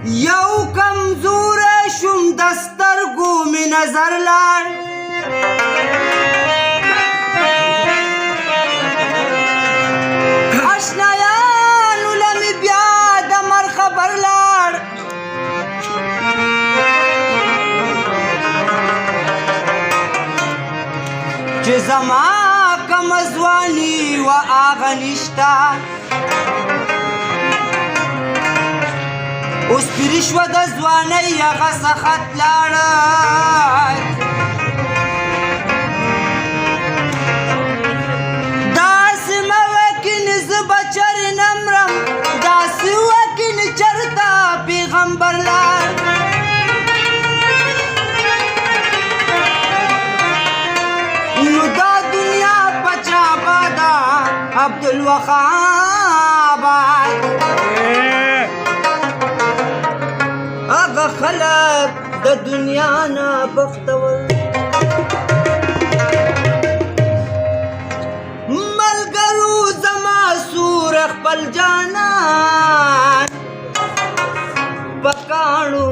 یو کمزوری شوم د سترګو مې نظر لاړ اشنایانو له مې بیا د مر خبر لاړ چې زما کمه ځواني وه هغه نشته اوس پیري شوه د ځوانۍ هغه سخت لاړه داسې مه وکینې زه به چرې نه مرم داسې وکینې چېرته پیغمبر لاړ نو دا دنیا پچا آباده عبدالوهاب هغه خلک د دنیا نه بختور ملګرو زما سور خپل جانان په کاڼو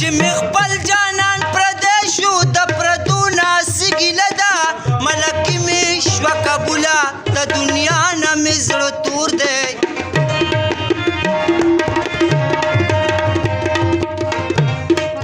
چې مې خپل جانان پردی شو د پردو ناسې ګیله ده ملکې مې شوه قبوله د دنیا نه مې زړه تور دی